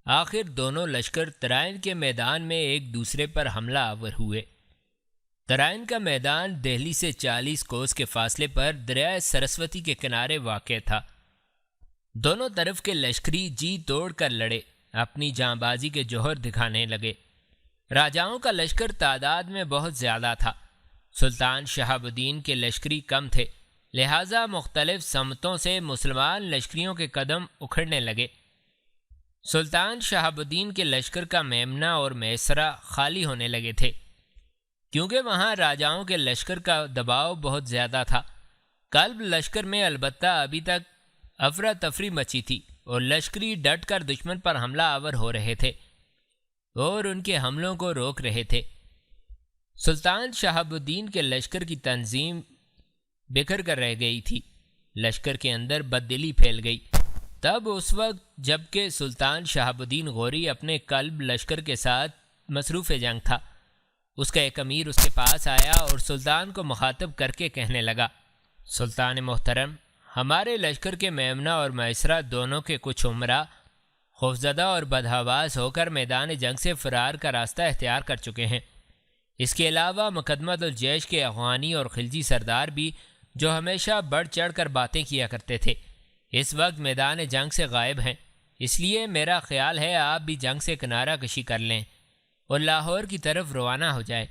آخر دونوں لشکر ترائن کے میدان میں ایک دوسرے پر حملہ آور ہوئے۔ ترائن کا میدان دہلی سے 40 کوس کے فاصلے پر دریائے سرسوتی کے کنارے واقع تھا۔ دونوں طرف کے لشکری جی توڑ کر لڑے، اپنی جاں بازی کے جوہر دکھانے لگے۔ راجاؤں کا لشکر تعداد میں بہت زیادہ تھا، سلطان شہاب الدین کے لشکری کم تھے، لہٰذا مختلف سمتوں سے مسلمان لشکریوں کے قدم اکھڑنے لگے۔ سلطان شہاب الدین کے لشکر کا میمنہ اور میسرہ خالی ہونے لگے تھے، کیونکہ وہاں راجاؤں کے لشکر کا دباؤ بہت زیادہ تھا۔ کلب لشکر میں البتہ ابھی تک افراتفری مچی تھی اور لشکری ڈٹ کر دشمن پر حملہ آور ہو رہے تھے اور ان کے حملوں کو روک رہے تھے۔ سلطان شہاب الدین کے لشکر کی تنظیم بکھر کر رہ گئی تھی، لشکر کے اندر بددلی پھیل گئی۔ تب اس وقت جب کہ سلطان شہاب الدین غوری اپنے کلب لشکر کے ساتھ مصروف جنگ تھا، اس کا ایک امیر اس کے پاس آیا اور سلطان کو مخاطب کر کے کہنے لگا، سلطان محترم، ہمارے لشکر کے میمنہ اور میسرہ دونوں کے کچھ عمرا خوفزدہ اور بدحواس ہو کر میدان جنگ سے فرار کا راستہ اختیار کر چکے ہیں۔ اس کے علاوہ مقدمت الجیش کے افغانی اور خلجی سردار بھی، جو ہمیشہ بڑھ چڑھ کر باتیں کیا کرتے تھے، اس وقت میدان جنگ سے غائب ہیں۔ اس لیے میرا خیال ہے آپ بھی جنگ سے کنارہ کشی کر لیں اور لاہور کی طرف روانہ ہو جائے۔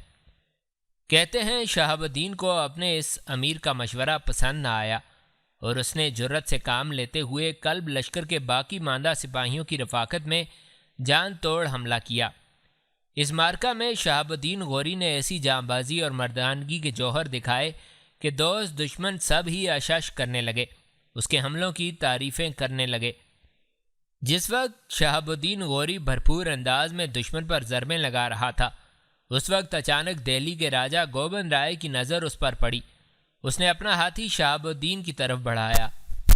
کہتے ہیں شہاب الدین کو اپنے اس امیر کا مشورہ پسند نہ آیا اور اس نے جرت سے کام لیتے ہوئے کلب لشکر کے باقی ماندہ سپاہیوں کی رفاقت میں جان توڑ حملہ کیا۔ اس معرکہ میں شہاب الدین غوری نے ایسی جاں بازی اور مردانگی کے جوہر دکھائے کہ دوست دشمن سب ہی اشش کرنے لگے، اس کے حملوں کی تعریفیں کرنے لگے۔ جس وقت شہاب الدین غوری بھرپور انداز میں دشمن پر ضربیں لگا رہا تھا، اس وقت اچانک دہلی کے راجہ گوبند رائے کی نظر اس پر پڑی۔ اس نے اپنا ہاتھی شہاب الدین کی طرف بڑھایا۔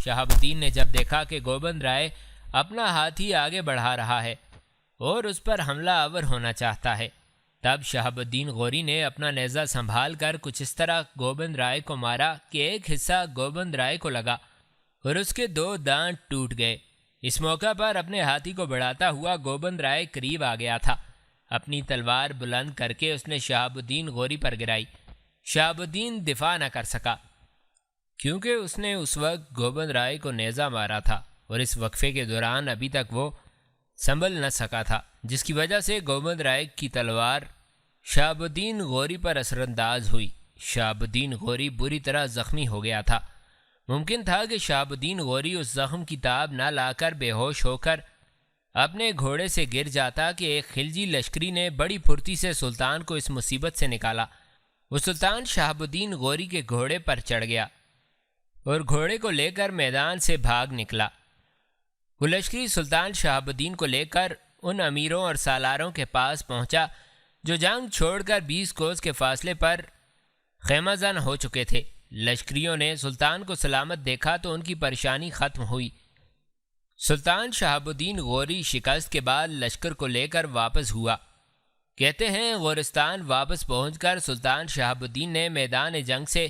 شہاب الدین نے جب دیکھا کہ گوبند رائے اپنا ہاتھی آگے بڑھا رہا ہے اور اس پر حملہ آور ہونا چاہتا ہے، تب شہاب الدین غوری نے اپنا نیزہ سنبھال کر کچھ اس طرح گوبند رائے کو مارا کہ ایک حصہ گوبند رائے کو لگا اور اس کے 2 دانت ٹوٹ گئے۔ اس موقع پر اپنے ہاتھی کو بڑھاتا ہوا گوبند رائے قریب آ گیا تھا۔ اپنی تلوار بلند کر کے اس نے شہاب الدین غوری پر گرائی۔ شہاب الدین دفاع نہ کر سکا، کیونکہ اس نے اس وقت گوبند رائے کو نیزہ مارا تھا اور اس وقفے کے دوران ابھی تک وہ سنبھل نہ سکا تھا، جس کی وجہ سے گوبند رائے کی تلوار شہاب الدین غوری پر اثر انداز ہوئی۔ شہاب الدین غوری بری طرح زخمی ہو گیا تھا۔ ممکن تھا کہ شہاب الدین غوری اس زخم کی تاب نہ لا کر بے ہوش ہو کر اپنے گھوڑے سے گر جاتا کہ ایک خلجی لشکری نے بڑی پھرتی سے سلطان کو اس مصیبت سے نکالا۔ وہ سلطان شہاب الدین غوری کے گھوڑے پر چڑھ گیا اور گھوڑے کو لے کر میدان سے بھاگ نکلا۔ وہ لشکری سلطان شہاب الدین کو لے کر ان امیروں اور سالاروں کے پاس پہنچا جو جنگ چھوڑ کر 20 کوس کے فاصلے پر خیمہ زن ہو چکے تھے۔ لشکریوں نے سلطان کو سلامت دیکھا تو ان کی پریشانی ختم ہوئی۔ سلطان شہاب الدین غوری شکست کے بعد لشکر کو لے کر واپس ہوا۔ کہتے ہیں غورستان واپس پہنچ کر سلطان شہاب الدین نے میدان جنگ سے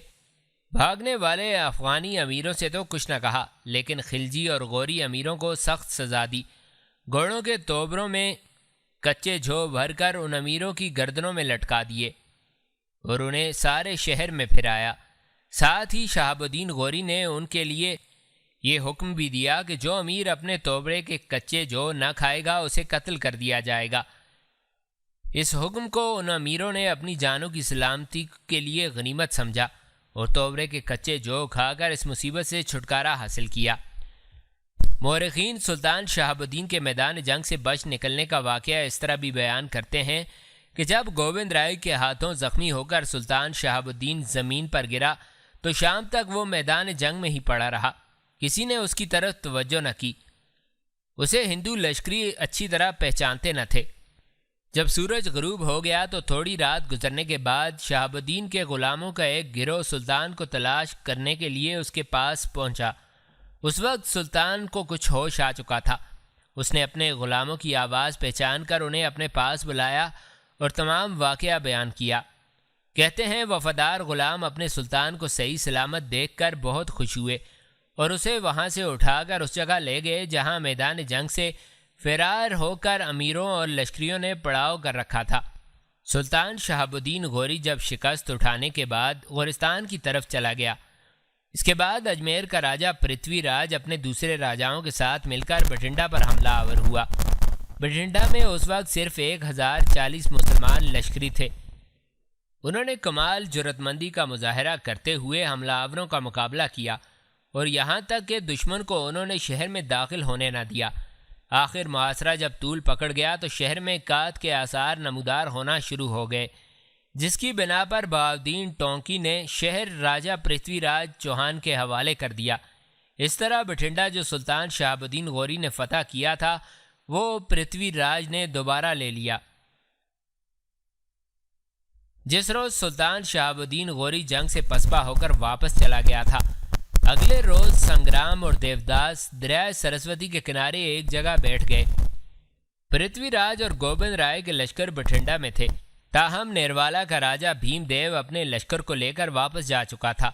بھاگنے والے افغانی امیروں سے تو کچھ نہ کہا، لیکن خلجی اور غوری امیروں کو سخت سزا دی۔ گھوڑوں کے توبروں میں کچے جھو بھر کر ان امیروں کی گردنوں میں لٹکا دیے اور انہیں سارے شہر میں پھرایا۔ ساتھ ہی شہاب الدین غوری نے ان کے لیے یہ حکم بھی دیا کہ جو امیر اپنے توبرے کے کچے جو نہ کھائے گا اسے قتل کر دیا جائے گا۔ اس حکم کو ان امیروں نے اپنی جانوں کی سلامتی کے لیے غنیمت سمجھا اور توبرے کے کچے جو کھا کر اس مصیبت سے چھٹکارا حاصل کیا۔ مورخین سلطان شہاب الدین کے میدان جنگ سے بچ نکلنے کا واقعہ اس طرح بھی بیان کرتے ہیں کہ جب گوبند رائے کے ہاتھوں زخمی ہو کر سلطان شہاب الدین زمین پر گرا تو شام تک وہ میدان جنگ میں ہی پڑا رہا، کسی نے اس کی طرف توجہ نہ کی۔ اسے ہندو لشکری اچھی طرح پہچانتے نہ تھے۔ جب سورج غروب ہو گیا تو تھوڑی رات گزرنے کے بعد شہاب الدین کے غلاموں کا ایک گروہ سلطان کو تلاش کرنے کے لیے اس کے پاس پہنچا۔ اس وقت سلطان کو کچھ ہوش آ چکا تھا۔ اس نے اپنے غلاموں کی آواز پہچان کر انہیں اپنے پاس بلایا اور تمام واقعہ بیان کیا۔ کہتے ہیں وفادار غلام اپنے سلطان کو صحیح سلامت دیکھ کر بہت خوش ہوئے اور اسے وہاں سے اٹھا کر اس جگہ لے گئے جہاں میدان جنگ سے فرار ہو کر امیروں اور لشکریوں نے پڑاؤ کر رکھا تھا۔ سلطان شہاب الدین غوری جب شکست اٹھانے کے بعد غورستان کی طرف چلا گیا، اس کے بعد اجمیر کا راجہ پرتھوی راج اپنے دوسرے راجاؤں کے ساتھ مل کر بٹھنڈا پر حملہ آور ہوا۔ بٹھنڈا میں اس وقت صرف 1040 مسلمان لشکری تھے۔ انہوں نے کمال جرأت مندی کا مظاہرہ کرتے ہوئے حملہ آوروں کا مقابلہ کیا اور یہاں تک کہ دشمن کو انہوں نے شہر میں داخل ہونے نہ دیا۔ آخر محاصرہ جب طول پکڑ گیا تو شہر میں قحط کے آثار نمودار ہونا شروع ہو گئے، جس کی بنا پر بہاؤالدین ٹونکی نے شہر راجہ پرتھوی راج چوہان کے حوالے کر دیا۔ اس طرح بٹھنڈا جو سلطان شہاب الدین غوری نے فتح کیا تھا وہ پرتھوی راج نے دوبارہ لے لیا۔ جس روز سلطان شہاب الدین غوری جنگ سے پسپا ہو کر واپس چلا گیا تھا، اگلے روز سنگرام اور دیوداس دریائے سرسوتی کے کنارے ایک جگہ بیٹھ گئے۔ پرتھوی راج اور گوبند رائے کے لشکر بٹھنڈا میں تھے، تاہم نیروالا کا راجہ بھیم دیو اپنے لشکر کو لے کر واپس جا چکا تھا۔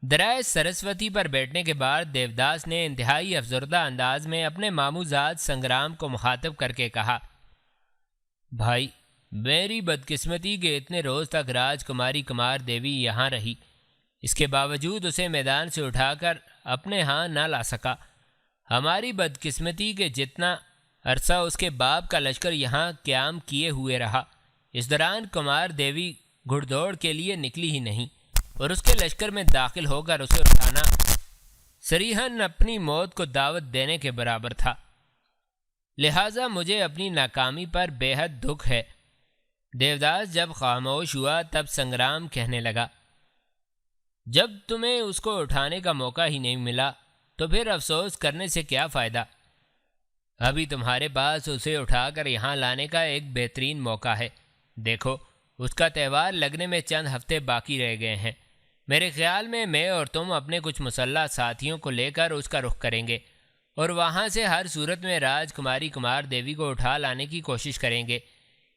دریائے سرسوتی پر بیٹھنے کے بعد دیوداس نے انتہائی افسردہ انداز میں اپنے ماموزاد سنگرام کو مخاطب کر کے کہا، بھائی، میری بدقسمتی کہ اتنے روز تک راج کماری کمار دیوی یہاں رہی، اس کے باوجود اسے میدان سے اٹھا کر اپنے ہاں نہ لا سکا۔ ہماری بدقسمتی کہ جتنا عرصہ اس کے باپ کا لشکر یہاں قیام کیے ہوئے رہا، اس دوران کمار دیوی گھڑ دوڑ کے لیے نکلی ہی نہیں، اور اس کے لشکر میں داخل ہو کر اسے اٹھانا صریحاً اپنی موت کو دعوت دینے کے برابر تھا۔ لہٰذا مجھے اپنی ناکامی پر بے حد دکھ ہے۔ دیوداس جب خاموش ہوا تب سنگرام کہنے لگا، جب تمہیں اس کو اٹھانے کا موقع ہی نہیں ملا تو پھر افسوس کرنے سے کیا فائدہ؟ ابھی تمہارے پاس اسے اٹھا کر یہاں لانے کا ایک بہترین موقع ہے۔ دیکھو، اس کا تہوار لگنے میں چند ہفتے باقی رہ گئے ہیں۔ میرے خیال میں اور تم اپنے کچھ مسلح ساتھیوں کو لے کر اس کا رخ کریں گے اور وہاں سے ہر صورت میں راج کماری کمار دیوی کو اٹھا لانے کی کوشش کریں گے،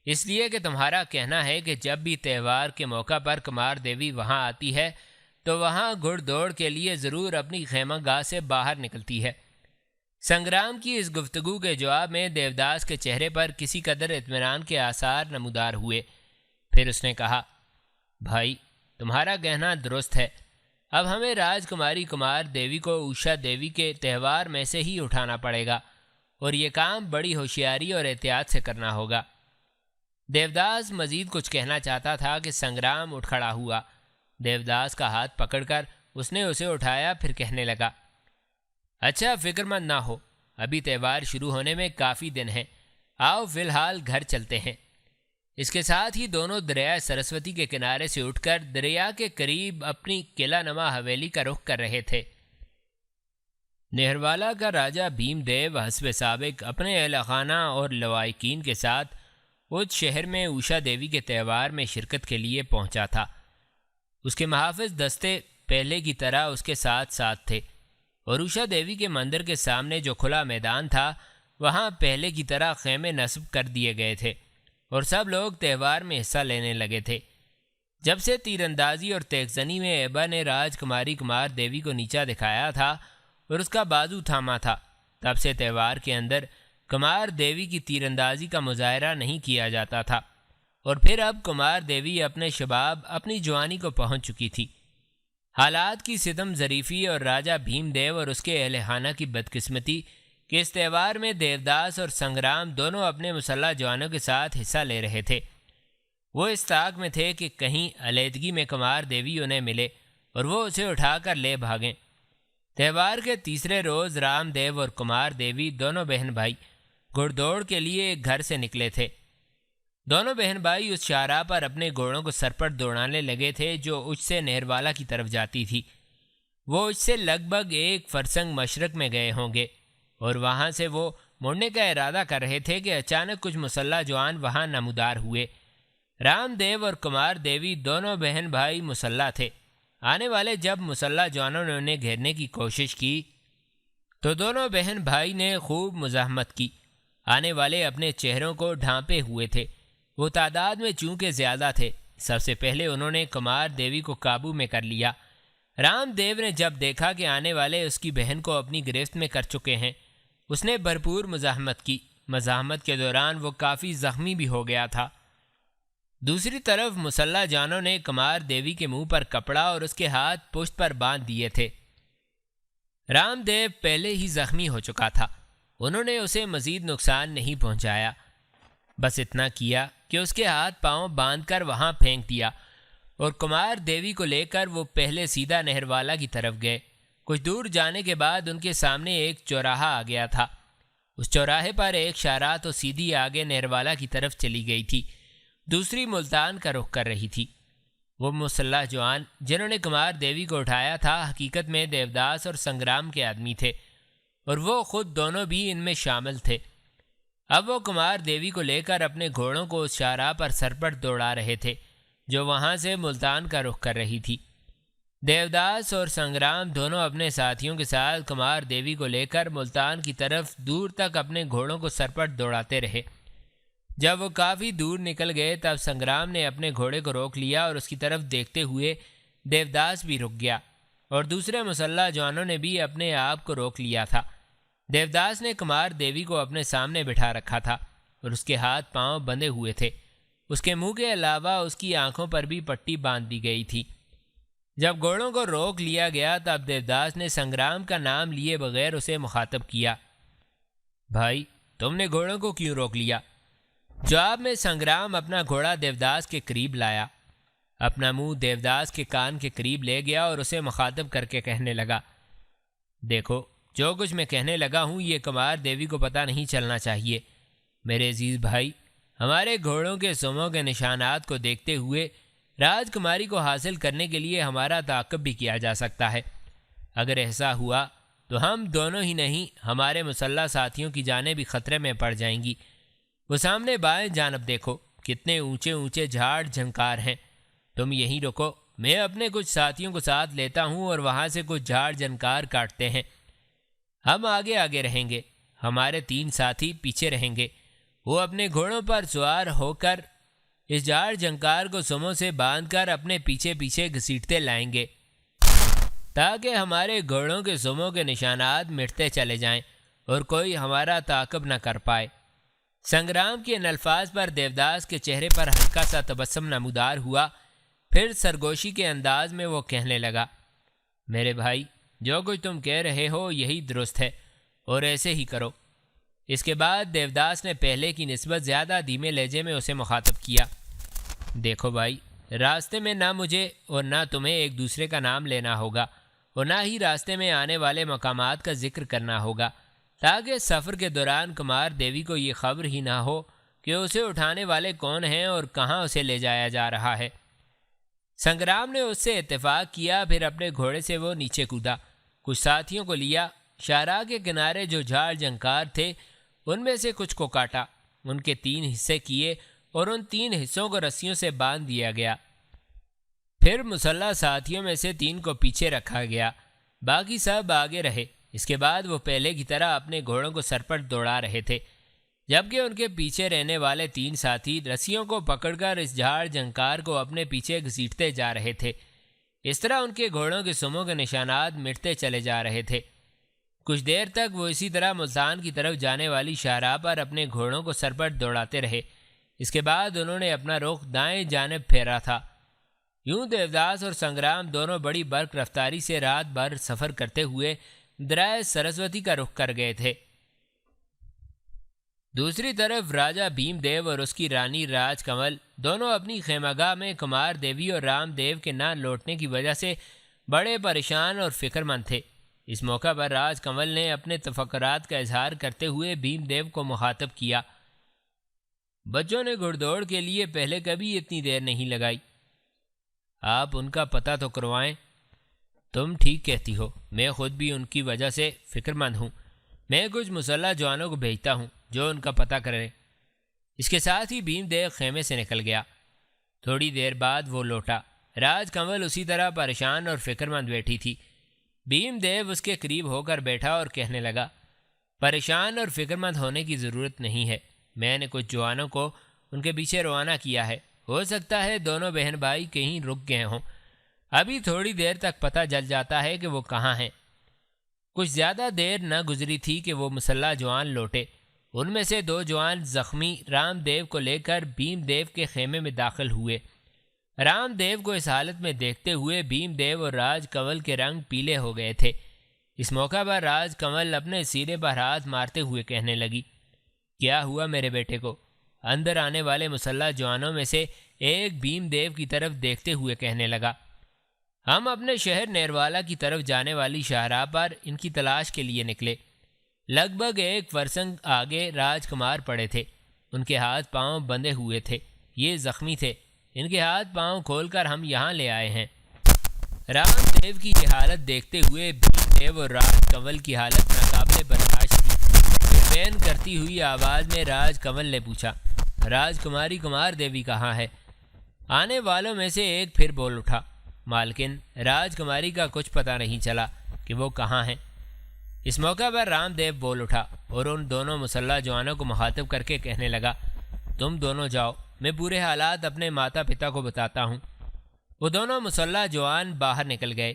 اس لیے کہ تمہارا کہنا ہے کہ جب بھی تہوار کے موقع پر کمار دیوی وہاں آتی ہے تو وہاں گھڑ دوڑ کے لیے ضرور اپنی خیمہ گاہ سے باہر نکلتی ہے۔ سنگرام کی اس گفتگو کے جواب میں دیوداس کے چہرے پر کسی قدر اطمینان کے آثار نمودار ہوئے۔ پھر اس نے کہا، بھائی، تمہارا کہنا درست ہے۔ اب ہمیں راج کماری کمار دیوی کو اوشا دیوی کے تہوار میں سے ہی اٹھانا پڑے گا، اور یہ کام بڑی ہوشیاری اور احتیاط سے کرنا ہوگا۔ دیوداس مزید کچھ کہنا چاہتا تھا کہ سنگرام اٹھ کھڑا ہوا۔ دیوداس کا ہاتھ پکڑ کر اس نے اسے اٹھایا، پھر کہنے لگا، اچھا، فکر مند نہ ہو، ابھی تہوار شروع ہونے میں کافی دن ہیں، آؤ فی الحال گھر چلتے ہیں۔ اس کے ساتھ ہی دونوں دریائے سرسوتی کے کنارے سے اٹھ کر دریا کے قریب اپنی قلعہ نما حویلی کا رخ کر رہے تھے۔ نیروالا کا راجہ بھیم دیو حسب سابق اپنے اہل خانہ اور لوائقین کے ساتھ اس شہر میں اوشا دیوی کے تہوار میں شرکت کے لیے پہنچا تھا۔ اس کے محافظ دستے پہلے کی طرح اس کے ساتھ ساتھ تھے، اور اوشا دیوی کے مندر کے سامنے جو کھلا میدان تھا وہاں پہلے کی طرح خیمے نصب کر دیے گئے تھے، اور سب لوگ تہوار میں حصہ لینے لگے تھے۔ جب سے تیر اندازی اور تیغ زنی میں ایبا نے راج کماری کمار دیوی کو نیچا دکھایا تھا اور اس کا بازو تھاما تھا، تب سے تہوار کے اندر کمار دیوی کی تیر اندازی کا مظاہرہ نہیں کیا جاتا تھا، اور پھر اب کمار دیوی اپنے شباب، اپنی جوانی کو پہنچ چکی تھی۔ حالات کی ستم ظریفی اور راجہ بھیم دیو اور اس کے اہل خانہ کی بدقسمتی کہ اس تہوار میں دیوداس اور سنگرام دونوں اپنے مسلح جوانوں کے ساتھ حصہ لے رہے تھے۔ وہ اس طاق میں تھے کہ کہیں علیحدگی میں کمار دیوی انہیں ملے اور وہ اسے اٹھا کر لے بھاگیں۔ تہوار کے تیسرے روز رام دیو اور کمار دیوی دونوں بہن بھائی گھڑ دوڑ کے لیے ایک گھر سے نکلے تھے۔ دونوں بہن بھائی اس شاہراہ پر اپنے گھوڑوں کو سر پر دوڑانے لگے تھے جو اچ سے نہروالا کی طرف جاتی تھی۔ وہ اچ سے لگ بھگ 1 فرسنگ مشرق میں گئے ہوں گے، اور وہاں سے وہ مڑنے کا ارادہ کر رہے تھے کہ اچانک کچھ مسلح جوان وہاں نمودار ہوئے۔ رام دیو اور کمار دیوی دونوں بہن بھائی مسلح تھے۔ آنے والے جب مسلح جوانوں نے انہیں گھیرنے کی کوشش کی تو دونوں بہن بھائی نے خوب مزاحمت کی۔ آنے والے اپنے چہروں کو ڈھانپے ہوئے تھے۔ وہ تعداد میں چونکہ زیادہ تھے، سب سے پہلے انہوں نے کمار دیوی کو قابو میں کر لیا۔ رام دیو نے جب دیکھا کہ آنے والے اس کی بہن کو اپنی گرفت میں کر چکے ہیں، اس نے بھرپور مزاحمت کی مزاحمت کے دوران وہ کافی زخمی بھی ہو گیا تھا۔ دوسری طرف مسلح جانوں نے کمار دیوی کے منہ پر کپڑا اور اس کے ہاتھ پشت پر باندھ دیے تھے۔ رام دیو پہلے ہی زخمی ہو چکا تھا، انہوں نے اسے مزید نقصان نہیں پہنچایا، بس اتنا کیا کہ اس کے ہاتھ پاؤں باندھ کر وہاں پھینک دیا اور کمار دیوی کو لے کر وہ پہلے سیدھا نہروالا کی طرف گئے۔ کچھ دور جانے کے بعد ان کے سامنے ایک چوراہا آ گیا تھا۔ اس چوراہے پر ایک شاہراہ تو سیدھی آگے نہروالا کی طرف چلی گئی تھی، دوسری ملتان کا رخ کر رہی تھی۔ وہ مسلح جوان جنہوں نے کمار دیوی کو اٹھایا تھا حقیقت میں دیوداس اور سنگرام کے آدمی تھے، اور وہ خود دونوں بھی ان میں شامل تھے۔ اب وہ کمار دیوی کو لے کر اپنے گھوڑوں کو اس شاہراہ پر سرپٹ دوڑا رہے تھے جو وہاں سے ملتان کا رخ کر رہی تھی۔ دیوداس اور سنگرام دونوں اپنے ساتھیوں کے ساتھ کمار دیوی کو لے کر ملتان کی طرف دور تک اپنے گھوڑوں کو سرپٹ دوڑاتے رہے۔ جب وہ کافی دور نکل گئے تب سنگرام نے اپنے گھوڑے کو روک لیا اور اس کی طرف دیکھتے ہوئے دیوداس بھی رک گیا، اور دوسرے مسلح جوانوں نے بھی اپنے آپ کو روک لیا تھا۔ دیوداس نے کمار دیوی کو اپنے سامنے بٹھا رکھا تھا اور اس کے ہاتھ پاؤں بندھے ہوئے تھے۔ اس کے منہ کے علاوہ اس کی آنکھوں پر بھی پٹی باندھ دی گئی تھی۔ جب گھوڑوں کو روک لیا گیا تب دیوداس نے سنگرام کا نام لیے بغیر اسے مخاطب کیا۔ بھائی، تم نے گھوڑوں کو کیوں روک لیا؟ جواب میں سنگرام اپنا گھوڑا دیوداس کے قریب لایا، اپنا منہ دیوداس کے کان کے قریب لے گیا اور اسے مخاطب کر کے کہنے لگا، دیکھو، جو کچھ میں کہنے لگا ہوں یہ کمار دیوی کو پتہ نہیں چلنا چاہیے۔ میرے عزیز بھائی، ہمارے گھوڑوں کے سموں کے نشانات کو دیکھتے ہوئے راج کماری کو حاصل کرنے کے لیے ہمارا تعاقب بھی کیا جا سکتا ہے۔ اگر ایسا ہوا تو ہم دونوں ہی نہیں، ہمارے مسلح ساتھیوں کی جانیں بھی خطرے میں پڑ جائیں گی۔ وہ سامنے بائیں جانب دیکھو، کتنے اونچے اونچے جھاڑ جھنکار ہیں۔ تم یہیں رکو، میں اپنے کچھ ساتھیوں کو ساتھ لیتا ہوں اور وہاں سے کچھ جھاڑ جھنکار کاٹتے ہیں۔ ہم آگے آگے رہیں گے، ہمارے 3 ساتھی پیچھے رہیں گے۔ وہ اپنے گھوڑوں پر سوار ہو کر اس جھاڑ جھنکار کو سموں سے باندھ کر اپنے پیچھے پیچھے گھسیٹتے لائیں گے تاکہ ہمارے گھوڑوں کے سموں کے نشانات مٹتے چلے جائیں اور کوئی ہمارا تعاقب نہ کر پائے۔ سنگرام کے ان الفاظ پر دیوداس کے چہرے پر ہلکا سا تبسم نمودار ہوا، پھر سرگوشی کے انداز میں وہ کہنے لگا، میرے بھائی، جو کچھ تم کہہ رہے ہو یہی درست ہے اور ایسے ہی کرو۔ اس کے بعد دیوداس نے پہلے کی نسبت زیادہ دھیمے لہجے میں اسے مخاطب کیا، دیکھو بھائی، راستے میں نہ مجھے اور نہ تمہیں ایک دوسرے کا نام لینا ہوگا اور نہ ہی راستے میں آنے والے مقامات کا ذکر کرنا ہوگا، تاکہ سفر کے دوران کمار دیوی کو یہ خبر ہی نہ ہو کہ اسے اٹھانے والے کون ہیں اور کہاں اسے لے جایا جا رہا ہے۔ سنگرام نے اس سے اتفاق کیا، پھر اپنے گھوڑے سے وہ نیچے کودا، کچھ ساتھیوں کو لیا، شاہراہ کے کنارے جو جھاڑ جھنکار تھے ان میں سے کچھ کو کاٹا، ان کے 3 حصے کیے اور ان 3 حصوں کو رسیوں سے باندھ دیا گیا۔ پھر مسلح ساتھیوں میں سے 3 کو پیچھے رکھا گیا، باقی سب آگے رہے۔ اس کے بعد وہ پہلے کی طرح اپنے گھوڑوں کو سرپٹ دوڑا رہے تھے، جبکہ ان کے پیچھے رہنے والے 3 ساتھی رسیوں کو پکڑ کر اس جھاڑ جھنکار کو اپنے پیچھے گھسیٹتے جا رہے تھے۔ اس طرح ان کے گھوڑوں کے سموں کے نشانات مٹتے چلے جا رہے تھے۔ کچھ دیر تک وہ اسی طرح ملتان کی طرف جانے والی شاہراہ پر اپنے گھوڑوں کو سرپٹ دوڑاتے رہے۔ اس کے بعد انہوں نے اپنا رخ دائیں جانب پھیرا تھا۔ یوں دیوداس اور سنگرام دونوں بڑی برق رفتاری سے رات بھر سفر کرتے ہوئے دریائے سرسوتی کا رخ کر گئے تھے۔ دوسری طرف راجہ بھیم دیو اور اس کی رانی راج کمل دونوں اپنی خیمہ گاہ میں کمار دیوی اور رام دیو کے نہ لوٹنے کی وجہ سے بڑے پریشان اور فکر مند تھے۔ اس موقع پر راج کمل نے اپنے تفکرات کا اظہار کرتے ہوئے بھیم دیو کو مخاطب کیا، بچوں نے گھڑ دوڑ کے لیے پہلے کبھی اتنی دیر نہیں لگائی، آپ ان کا پتہ تو کروائیں۔ تم ٹھیک کہتی ہو، میں خود بھی ان کی وجہ سے فکر مند ہوں۔ میں کچھ مسلح جوانوں کو بھیجتا ہوں جو ان کا پتہ کریں۔ اس کے ساتھ ہی بھیم دیو خیمے سے نکل گیا۔ تھوڑی دیر بعد وہ لوٹا۔ راج کمل اسی طرح پریشان اور فکر مند بیٹھی تھی۔ بھیم دیو اس کے قریب ہو کر بیٹھا اور کہنے لگا، پریشان اور فکر مند ہونے کی ضرورت نہیں ہے، میں نے کچھ جوانوں کو ان کے پیچھے روانہ کیا ہے، ہو سکتا ہے دونوں بہن بھائی کہیں رک گئے ہوں، ابھی تھوڑی دیر تک پتہ چل جاتا ہے کہ وہ کہاں ہیں۔ کچھ زیادہ دیر نہ گزری تھی کہ وہ مسلح جوان لوٹے۔ ان میں سے 2 جوان زخمی رام دیو کو لے کر بھیم دیو کے خیمے میں داخل ہوئے۔ رام دیو کو اس حالت میں دیکھتے ہوئے بھیم دیو اور راج کنول کے رنگ پیلے ہو گئے تھے۔ اس موقع پر راج کنول اپنے سینے پر ہاتھ مارتے ہوئے کہنے لگی، کیا ہوا میرے بیٹے کو؟ اندر آنے والے مسلح جوانوں میں سے ایک بھیم دیو کی طرف دیکھتے ہوئے کہنے لگا، ہم اپنے شہر نیروالا کی طرف جانے والی شاہراہ پر ان کی تلاش کے لیے نکلے۔ لگ بھگ 1 فرسنگ آگے راج کمار پڑے تھے۔ ان کے ہاتھ پاؤں بندھے ہوئے تھے، یہ زخمی تھے۔ ان کے ہاتھ پاؤں کھول کر ہم یہاں لے آئے ہیں۔ رام دیو کی یہ حالت دیکھتے ہوئے بھیم دیو اور راج کنول کی حالت ناقابل برداشت تھی۔ بین کرتی ہوئی آواز میں راج کنول نے پوچھا، راج کماری کمار دیوی کہاں ہے؟ آنے والوں میں سے ایک پھر بول اٹھا، مالکن راج کماری کا کچھ پتہ نہیں چلا کہ وہ کہاں ہیں۔ اس موقع پر رام دیو بول اٹھا اور ان دونوں مسلح جوانوں کو مخاطب کر کے کہنے لگا، تم دونوں جاؤ، میں پورے حالات اپنے ماتا پتا کو بتاتا ہوں۔ وہ دونوں مسلح جوان باہر نکل گئے۔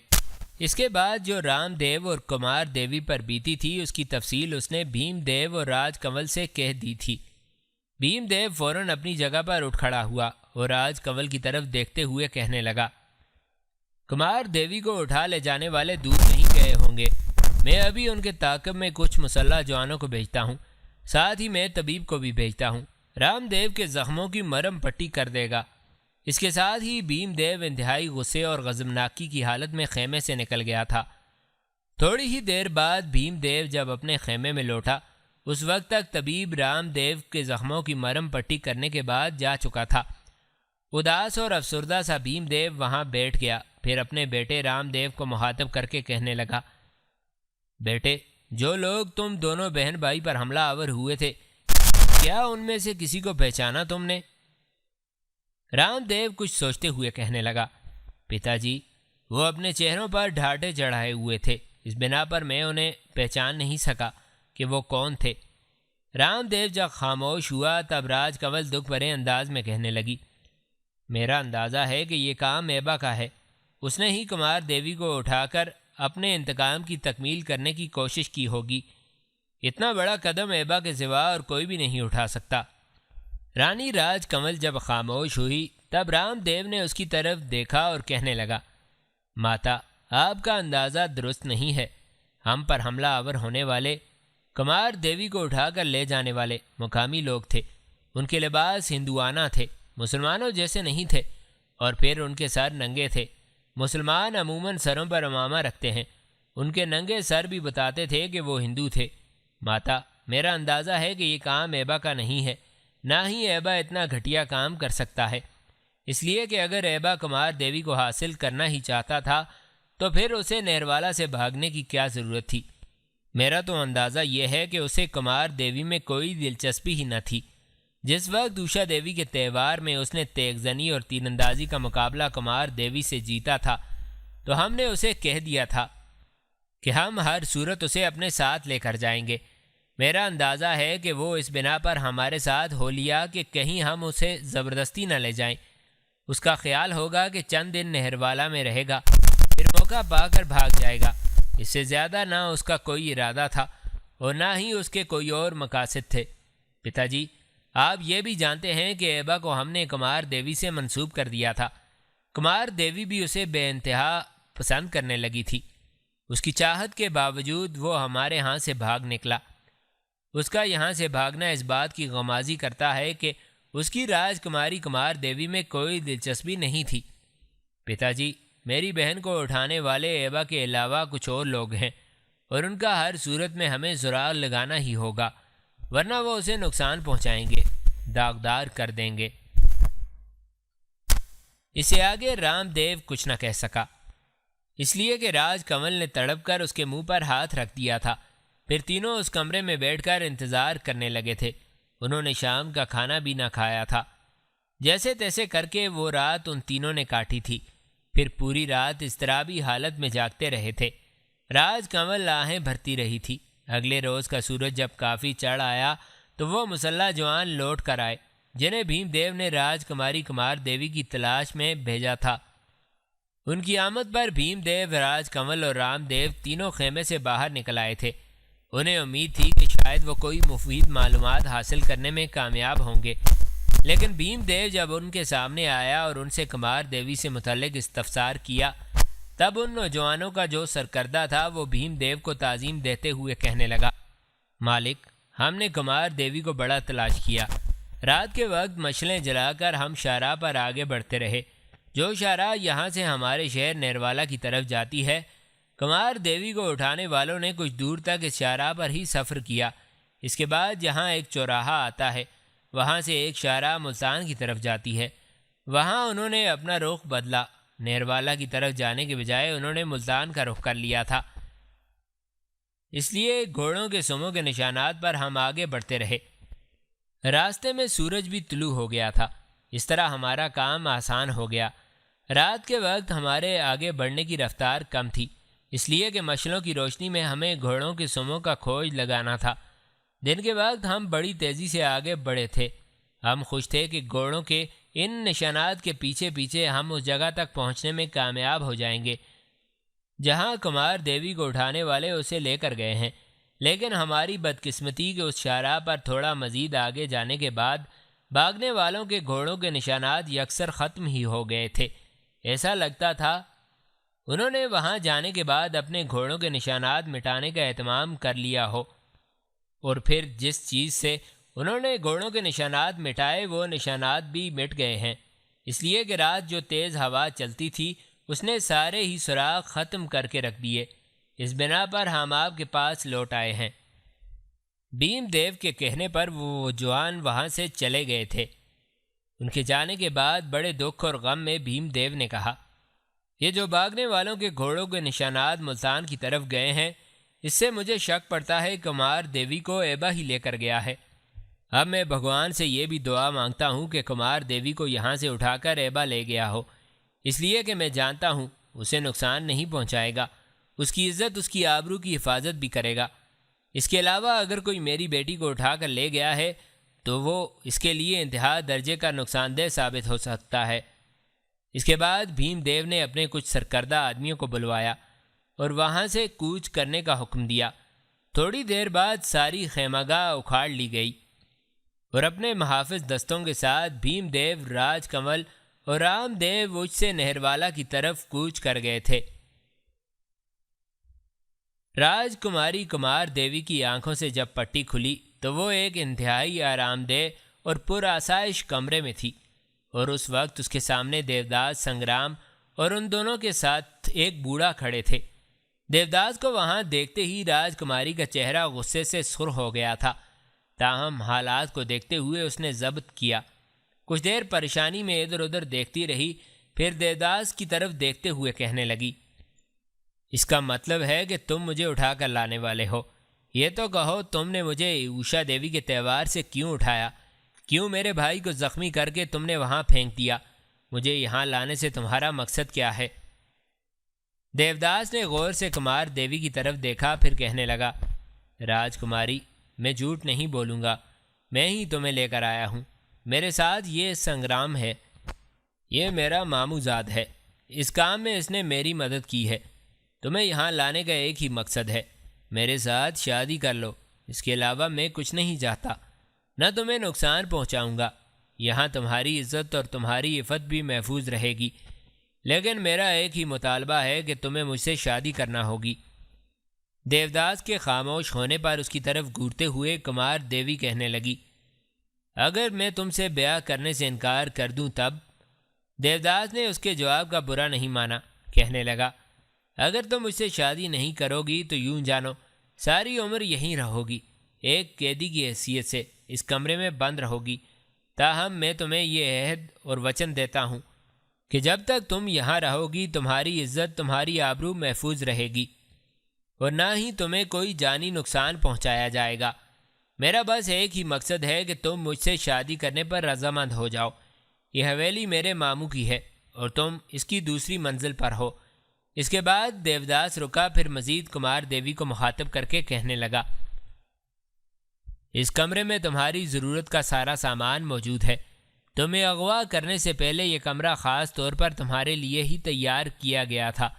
اس کے بعد جو رام دیو اور کمار دیوی پر بیتی تھی اس کی تفصیل اس نے بھیم دیو اور راج کنول سے کہہ دی تھی۔ بھیم دیو فوراً اپنی جگہ پر اٹھ کھڑا ہوا اور راج کنول کی طرف دیکھتے ہوئے کہنے لگا، کمار دیوی کو اٹھا لے جانے والے دور نہیں گئے ہوں گے۔ میں ابھی ان کے تعاقب میں کچھ مسلح جوانوں کو بھیجتا ہوں، ساتھ ہی میں طبیب کو بھی بھیجتا ہوں۔ رام دیو کے زخموں کی مرہم پٹی کر دے گا۔ اس کے ساتھ ہی بھیم دیو انتہائی غصے اور غضبناکی کی حالت میں خیمے سے نکل گیا تھا۔ تھوڑی ہی دیر بعد بھیم دیو جب اپنے خیمے میں لوٹا، اس وقت تک طبیب رام دیو کے زخموں کی مرہم پٹی کرنے کے بعد جا چکا تھا۔ اداس اور افسردہ سا بھیم دیو وہاں بیٹھ گیا، پھر اپنے بیٹے رام دیو کو مخاطب کر کے کہنے لگا، بیٹے، جو لوگ تم دونوں بہن بھائی پر حملہ آور ہوئے تھے، کیا ان میں سے کسی کو پہچانا تم نے؟ رام دیو کچھ سوچتے ہوئے کہنے لگا، پتا جی، وہ اپنے چہروں پر ڈھاٹے چڑھائے ہوئے تھے، اس بنا پر میں انہیں پہچان نہیں سکا کہ وہ کون تھے۔ رام دیو جب خاموش ہوا تب راج کنول دکھ بھرے انداز میں کہنے لگی، میرا اندازہ ہے کہ یہ کام ایبا کا ہے۔ اس نے ہی کمار دیوی کو اٹھا کر اپنے انتقام کی تکمیل کرنے کی کوشش کی ہوگی۔ اتنا بڑا قدم ایبا کے سوا اور کوئی بھی نہیں اٹھا سکتا۔ رانی راج کنول جب خاموش ہوئی تب رام دیو نے اس کی طرف دیکھا اور کہنے لگا، ماتا، آپ کا اندازہ درست نہیں ہے۔ ہم پر حملہ آور ہونے والے کمار دیوی کو اٹھا کر لے جانے والے مقامی لوگ تھے۔ ان کے لباس ہندوانہ تھے، مسلمانوں جیسے نہیں تھے، اور پھر ان کے سر ننگے تھے۔ مسلمان عموماً سروں پر امامہ رکھتے ہیں، ان کے ننگے سر بھی بتاتے تھے کہ وہ ہندو تھے۔ ماتا، میرا اندازہ ہے کہ یہ کام ایبا کا نہیں ہے، نہ ہی ایبا اتنا گھٹیا کام کر سکتا ہے، اس لیے کہ اگر ایبا کمار دیوی کو حاصل کرنا ہی چاہتا تھا تو پھر اسے نیروالا سے بھاگنے کی کیا ضرورت تھی؟ میرا تو اندازہ یہ ہے کہ اسے کمار دیوی میں کوئی دلچسپی ہی نہ تھی۔ جس وقت اوشا دیوی کے تہوار میں اس نے تیغ زنی اور تیر اندازی کا مقابلہ کمار دیوی سے جیتا تھا تو ہم نے اسے کہہ دیا تھا کہ ہم ہر صورت اسے اپنے ساتھ لے کر جائیں گے۔ میرا اندازہ ہے کہ وہ اس بنا پر ہمارے ساتھ ہو لیا کہ کہیں ہم اسے زبردستی نہ لے جائیں۔ اس کا خیال ہوگا کہ چند دن نہروالا میں رہے گا، پھر موقع پا کر بھاگ جائے گا۔ اس سے زیادہ نہ اس کا کوئی ارادہ تھا اور نہ ہی اس کے کوئی اور مقاصد تھے۔ پتا جی، آپ یہ بھی جانتے ہیں کہ ایبا کو ہم نے کمار دیوی سے منسوب کر دیا تھا۔ کمار دیوی بھی اسے بے انتہا پسند کرنے لگی تھی۔ اس کی چاہت کے باوجود وہ ہمارے ہاں سے بھاگ نکلا۔ اس کا یہاں سے بھاگنا اس بات کی غمازی کرتا ہے کہ اس کی راج کماری کمار دیوی میں کوئی دلچسپی نہیں تھی۔ پتا جی، میری بہن کو اٹھانے والے ایبا کے علاوہ کچھ اور لوگ ہیں اور ان کا ہر صورت میں ہمیں سراغ لگانا ہی ہوگا، ورنہ وہ اسے نقصان پہنچائیں گے، داغدار کر دیں گے۔ اسے آگے رام دیو کچھ نہ کہہ سکا، اس لیے کہ راج کنول نے تڑپ کر اس کے منہ پر ہاتھ رکھ دیا تھا۔ پھر تینوں اس کمرے میں بیٹھ کر انتظار کرنے لگے تھے۔ انہوں نے شام کا کھانا بھی نہ کھایا تھا۔ جیسے تیسے کر کے وہ رات ان تینوں نے کاٹی تھی، پھر پوری رات اضطرابی حالت میں جاگتے رہے تھے۔ راج کنول آہیں بھرتی رہی تھی۔ اگلے روز کا سورج جب کافی چڑھ آیا تو وہ مسلح جوان لوٹ کر آئے جنہیں بھیم دیو نے راج کماری کمار دیوی کی تلاش میں بھیجا تھا۔ ان کی آمد پر بھیم دیو، راج کنول اور رام دیو تینوں خیمے سے باہر نکل آئے تھے۔ انہیں امید تھی کہ شاید وہ کوئی مفید معلومات حاصل کرنے میں کامیاب ہوں گے، لیکن بھیم دیو جب ان کے سامنے آیا اور ان سے کمار دیوی سے متعلق استفسار کیا، تب ان نوجوانوں کا جو سرکردہ تھا وہ بھیم دیو کو تعظیم دیتے ہوئے کہنے لگا، مالک، ہم نے کمار دیوی کو بڑا تلاش کیا۔ رات کے وقت مشلیں جلا کر ہم شاہراہ پر آگے بڑھتے رہے، جو شاہراہ یہاں سے ہمارے شہر نیروالا کی طرف جاتی ہے۔ کمار دیوی کو اٹھانے والوں نے کچھ دور تک اس شاہراہ پر ہی سفر کیا۔ اس کے بعد جہاں ایک چوراہا آتا ہے، وہاں سے ایک شاہراہ ملتان کی طرف جاتی ہے۔ وہاں انہوں نے اپنا رخ بدلا، نیروالا کی طرف جانے کے بجائے انہوں نے ملتان کا رخ کر لیا تھا، اس لیے گھوڑوں کے سموں کے نشانات پر ہم آگے بڑھتے رہے۔ راستے میں سورج بھی طلوع ہو گیا تھا، اس طرح ہمارا کام آسان ہو گیا۔ رات کے وقت ہمارے آگے بڑھنے کی رفتار کم تھی، اس لیے کہ مشلوں کی روشنی میں ہمیں گھوڑوں کے سموں کا کھوج لگانا تھا۔ دن کے وقت ہم بڑی تیزی سے آگے بڑھے تھے۔ ہم خوش تھے کہ گھوڑوں کے ان نشانات کے پیچھے پیچھے ہم اس جگہ تک پہنچنے میں کامیاب ہو جائیں گے جہاں کمار دیوی کو اٹھانے والے اسے لے کر گئے ہیں، لیکن ہماری بدقسمتی کہ اس شاہراہ پر تھوڑا مزید آگے جانے کے بعد بھاگنے والوں کے گھوڑوں کے نشانات یکسر ختم ہی ہو گئے تھے۔ ایسا لگتا تھا انہوں نے وہاں جانے کے بعد اپنے گھوڑوں کے نشانات مٹانے کا اہتمام کر لیا ہو، اور پھر جس چیز سے انہوں نے گھوڑوں کے نشانات مٹائے وہ نشانات بھی مٹ گئے ہیں، اس لیے کہ رات جو تیز ہوا چلتی تھی اس نے سارے ہی سراغ ختم کر کے رکھ دیے۔ اس بنا پر ہم آپ کے پاس لوٹ آئے ہیں۔ بھیم دیو کے کہنے پر وہ جوان وہاں سے چلے گئے تھے۔ ان کے جانے کے بعد بڑے دکھ اور غم میں بھیم دیو نے کہا، یہ جو بھاگنے والوں کے گھوڑوں کے نشانات ملتان کی طرف گئے ہیں، اس سے مجھے شک پڑتا ہے کمار دیوی کو ایبا ہی لے کر گیا ہے۔ اب میں بھگوان سے یہ بھی دعا مانگتا ہوں کہ کمار دیوی کو یہاں سے اٹھا کر ایبا لے گیا ہو، اس لیے کہ میں جانتا ہوں اسے نقصان نہیں پہنچائے گا، اس کی عزت، اس کی آبرو کی حفاظت بھی کرے گا۔ اس کے علاوہ اگر کوئی میری بیٹی کو اٹھا کر لے گیا ہے تو وہ اس کے لیے انتہا درجے کا نقصان دہ ثابت ہو سکتا ہے۔ اس کے بعد بھیم دیو نے اپنے کچھ سرکردہ آدمیوں کو بلوایا اور وہاں سے کوچ کرنے کا حکم دیا۔ تھوڑی دیر بعد ساری خیمہ گاہ اکھاڑ لی گئی اور اپنے محافظ دستوں کے ساتھ بھیم دیو، راج کمل اور رام دیو اچ سے نہروالا کی طرف کوچ کر گئے تھے۔ راج کماری کمار دیوی کی آنکھوں سے جب پٹی کھلی تو وہ ایک انتہائی آرام دہ اور پر آسائش کمرے میں تھی، اور اس وقت اس کے سامنے دیوداس، سنگرام اور ان دونوں کے ساتھ ایک بوڑھا کھڑے تھے۔ دیوداس کو وہاں دیکھتے ہی راج کماری کا چہرہ غصے سے سرخ ہو گیا تھا، تاہم حالات کو دیکھتے ہوئے اس نے ضبط کیا۔ کچھ دیر پریشانی میں ادھر ادھر دیکھتی رہی، پھر دیوداس کی طرف دیکھتے ہوئے کہنے لگی، اس کا مطلب ہے کہ تم مجھے اٹھا کر لانے والے ہو۔ یہ تو کہو تم نے مجھے اوشا دیوی کے تہوار سے کیوں اٹھایا؟ کیوں میرے بھائی کو زخمی کر کے تم نے وہاں پھینک دیا؟ مجھے یہاں لانے سے تمہارا مقصد کیا ہے؟ دیوداس نے غور سے کمار دیوی کی طرف دیکھا، پھر کہنے لگا، راج کماری، میں جھوٹ نہیں بولوں گا، میں ہی تمہیں لے کر آیا ہوں۔ میرے ساتھ یہ سنگرام ہے، یہ میرا ماموں زاد ہے، اس کام میں اس نے میری مدد کی ہے۔ تمہیں یہاں لانے کا ایک ہی مقصد ہے، میرے ساتھ شادی کر لو، اس کے علاوہ میں کچھ نہیں چاہتا، نہ تمہیں نقصان پہنچاؤں گا، یہاں تمہاری عزت اور تمہاری عفت بھی محفوظ رہے گی، لیکن میرا ایک ہی مطالبہ ہے کہ تمہیں مجھ سے شادی کرنا ہوگی۔ دیوداس کے خاموش ہونے پر اس کی طرف گھورتے ہوئے کمار دیوی کہنے لگی، اگر میں تم سے بیاہ کرنے سے انکار کر دوں تب؟ دیوداس نے اس کے جواب کا برا نہیں مانا، کہنے لگا، اگر تم مجھ سے شادی نہیں کرو گی تو یوں جانو ساری عمر یہیں رہو گی، ایک قیدی کی حیثیت سے اس کمرے میں بند رہو گی۔ تاہم میں تمہیں یہ عہد اور وچن دیتا ہوں کہ جب تک تم یہاں رہو گی تمہاری عزت، تمہاری آبرو محفوظ رہے گی، اور نہ ہی تمہیں کوئی جانی نقصان پہنچایا جائے گا۔ میرا بس ایک ہی مقصد ہے کہ تم مجھ سے شادی کرنے پر رضامند ہو جاؤ۔ یہ حویلی میرے ماموں کی ہے اور تم اس کی دوسری منزل پر ہو۔ اس کے بعد دیوداس رکا، پھر مزید کمار دیوی کو مخاطب کر کے کہنے لگا، اس کمرے میں تمہاری ضرورت کا سارا سامان موجود ہے۔ تمہیں اغوا کرنے سے پہلے یہ کمرہ خاص طور پر تمہارے لیے ہی تیار کیا گیا تھا۔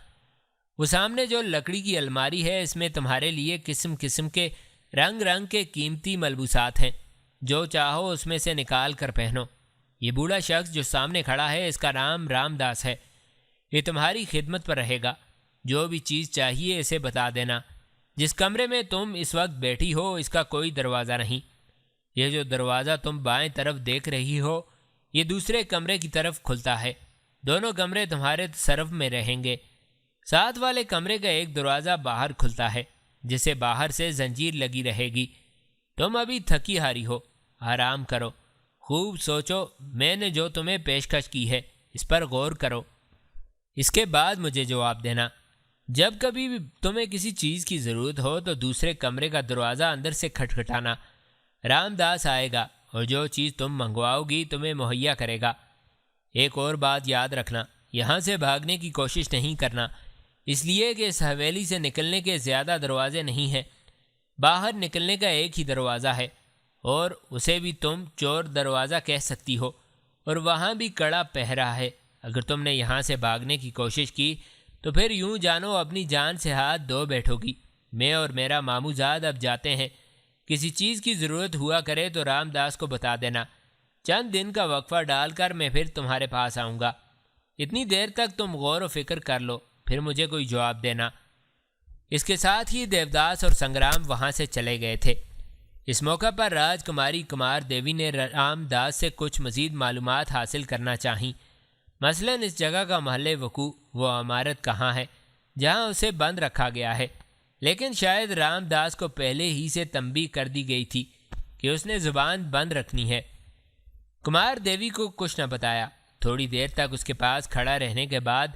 وہ سامنے جو لکڑی کی الماری ہے اس میں تمہارے لیے قسم قسم کے رنگ رنگ کے قیمتی ملبوسات ہیں، جو چاہو اس میں سے نکال کر پہنو۔ یہ بوڑھا شخص جو سامنے کھڑا ہے اس کا نام رام داس ہے، یہ تمہاری خدمت پر رہے گا۔ جو بھی چیز چاہیے اسے بتا دینا۔ جس کمرے میں تم اس وقت بیٹھی ہو اس کا کوئی دروازہ نہیں۔ یہ جو دروازہ تم بائیں طرف دیکھ رہی ہو یہ دوسرے کمرے کی طرف کھلتا ہے۔ دونوں کمرے تمہارے تصرف میں رہیں گے۔ ساتھ والے کمرے کا ایک دروازہ باہر کھلتا ہے جسے باہر سے زنجیر لگی رہے گی۔ تم ابھی تھکی ہاری ہو، آرام کرو، خوب سوچو، میں نے جو تمہیں پیشکش کی ہے اس پر غور کرو، اس کے بعد مجھے جواب دینا۔ جب کبھی بھی تمہیں کسی چیز کی ضرورت ہو تو دوسرے کمرے کا دروازہ اندر سے کھٹکھٹانا، رام داس آئے گا اور جو چیز تم منگواؤ گی تمہیں مہیا کرے گا۔ ایک اور بات یاد رکھنا، یہاں سے بھاگنے کی کوشش نہیں کرنا، اس لیے کہ اس حویلی سے نکلنے کے زیادہ دروازے نہیں ہیں۔ باہر نکلنے کا ایک ہی دروازہ ہے اور اسے بھی تم چور دروازہ کہہ سکتی ہو، اور وہاں بھی کڑا پہرا ہے۔ اگر تم نے یہاں سے بھاگنے کی کوشش کی تو پھر یوں جانو اپنی جان سے ہاتھ دھو بیٹھو گی۔ میں اور میرا ماموں زاد اب جاتے ہیں، کسی چیز کی ضرورت ہوا کرے تو رام داس کو بتا دینا۔ چند دن کا وقفہ ڈال کر میں پھر تمہارے پاس آؤں گا۔ اتنی دیر تک تم غور و فکر کر لو، پھر مجھے کوئی جواب دینا۔ اس کے ساتھ ہی دیوداس اور سنگرام وہاں سے چلے گئے تھے۔ اس موقع پر راج کماری کمار دیوی نے رام داس سے کچھ مزید معلومات حاصل کرنا چاہیں، مثلاً اس جگہ کا محل وقوع، وہ عمارت کہاں ہے جہاں اسے بند رکھا گیا ہے، لیکن شاید رام داس کو پہلے ہی سے تنبیہ کر دی گئی تھی کہ اس نے زبان بند رکھنی ہے۔ کمار دیوی کو کچھ نہ بتایا۔ تھوڑی دیر تک اس کے پاس کھڑا رہنے کے بعد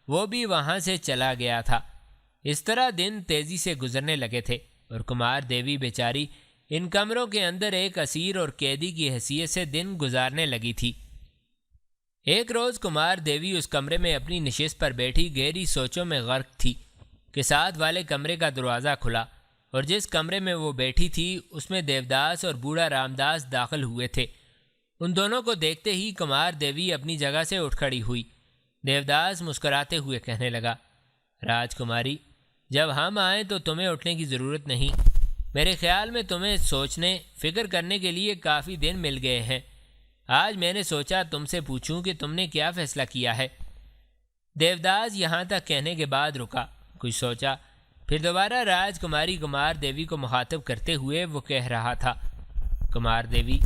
وہ بھی وہاں سے چلا گیا تھا۔ اس طرح دن تیزی سے گزرنے لگے تھے اور کمار دیوی بیچاری ان کمروں کے اندر ایک اسیر اور قیدی کی حیثیت سے دن گزارنے لگی تھی۔ ایک روز کمار دیوی اس کمرے میں اپنی نشست پر بیٹھی گہری سوچوں میں غرق تھی کہ ساتھ والے کمرے کا دروازہ کھلا اور جس کمرے میں وہ بیٹھی تھی اس میں دیوداس اور بوڑھا رام داس داخل ہوئے تھے۔ ان دونوں کو دیکھتے ہی کمار دیوی اپنی جگہ سے اٹھ کھڑی ہوئی۔ دیوداس مسکراتے ہوئے کہنے لگا، راج کماری، جب ہم آئیں تو تمہیں اٹھنے کی ضرورت نہیں۔ میرے خیال میں تمہیں سوچنے فکر کرنے کے لیے کافی دن مل گئے ہیں۔ آج میں نے سوچا تم سے پوچھوں کہ تم نے کیا فیصلہ کیا ہے۔ دیوداس یہاں تک کہنے کے بعد رکا، کچھ سوچا، پھر دوبارہ راج کماری کمار دیوی کو مخاطب کرتے ہوئے وہ کہہ رہا تھا، کمار دیوی،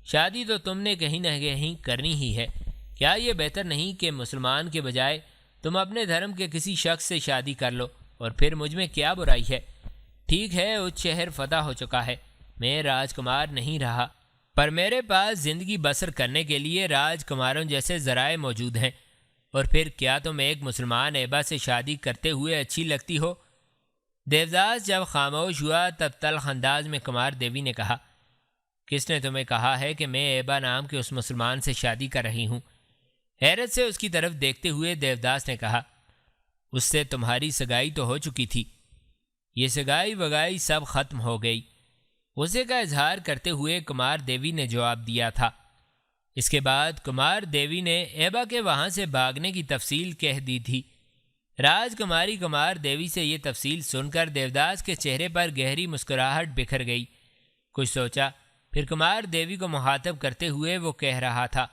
شادی تو تم نے کہیں نہ کہیں کرنی ہی ہے۔ کیا یہ بہتر نہیں کہ مسلمان کے بجائے تم اپنے دھرم کے کسی شخص سے شادی کر لو؟ اور پھر مجھ میں کیا برائی ہے؟ ٹھیک ہے، اچ شہر فتح ہو چکا ہے، میں راج کمار نہیں رہا، پر میرے پاس زندگی بسر کرنے کے لیے راج کماروں جیسے ذرائع موجود ہیں۔ اور پھر کیا تم ایک مسلمان ایبا سے شادی کرتے ہوئے اچھی لگتی ہو؟ دیوداس جب خاموش ہوا تب تلخ انداز میں کمار دیوی نے کہا، کس نے تمہیں کہا ہے کہ میں ایبا نام کے اس مسلمان سے شادی کر رہی ہوں؟ حیرت سے اس کی طرف دیکھتے ہوئے دیوداس نے کہا، اس سے تمہاری سگائی تو ہو چکی تھی، یہ سگائی وگائی سب ختم ہو گئی۔ غصے کا اظہار کرتے ہوئے کمار دیوی نے جواب دیا تھا۔ اس کے بعد کمار دیوی نے ایبا کے وہاں سے بھاگنے کی تفصیل کہہ دی تھی۔ راج کماری کمار دیوی سے یہ تفصیل سن کر دیوداس کے چہرے پر گہری مسکراہٹ بکھر گئی۔ کچھ سوچا، پھر کمار دیوی کو مخاطب کرتے ہوئے وہ کہہ رہا تھا،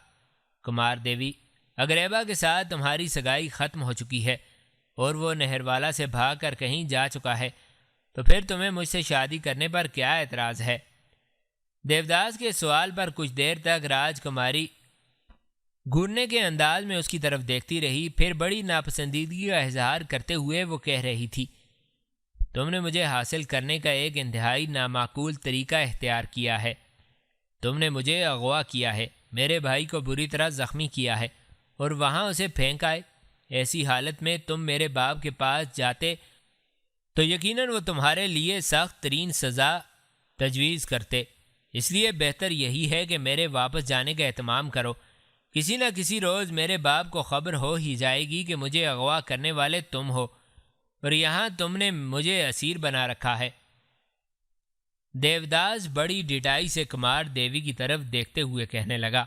کمار دیوی، اگر ایبا کے ساتھ تمہاری سگائی ختم ہو چکی ہے اور وہ نہروالا سے بھاگ کر کہیں جا چکا ہے تو پھر تمہیں مجھ سے شادی کرنے پر کیا اعتراض ہے؟ دیوداس کے سوال پر کچھ دیر تک راج کماری گھورنے کے انداز میں اس کی طرف دیکھتی رہی، پھر بڑی ناپسندیدگی کا اظہار کرتے ہوئے وہ کہہ رہی تھی، تم نے مجھے حاصل کرنے کا ایک انتہائی نامعقول طریقہ اختیار کیا ہے۔ تم نے مجھے اغوا کیا ہے، میرے بھائی کو بری طرح زخمی کیا ہے اور وہاں اسے پھینک آئے۔ ایسی حالت میں تم میرے باپ کے پاس جاتے تو یقیناً وہ تمہارے لیے سخت ترین سزا تجویز کرتے۔ اس لیے بہتر یہی ہے کہ میرے واپس جانے کا اہتمام کرو۔ کسی نہ کسی روز میرے باپ کو خبر ہو ہی جائے گی کہ مجھے اغوا کرنے والے تم ہو اور یہاں تم نے مجھے اسیر بنا رکھا ہے۔ دیوداس بڑی ڈٹائی سے کمار دیوی کی طرف دیکھتے ہوئے کہنے لگا،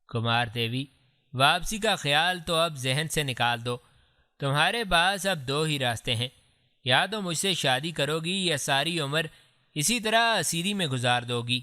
کمار دیوی، واپسی کا خیال تو اب ذہن سے نکال دو۔ تمہارے پاس اب دو ہی راستے ہیں، یا تو مجھ سے شادی کرو گی یا ساری عمر اسی طرح اسیری میں گزار دو گی۔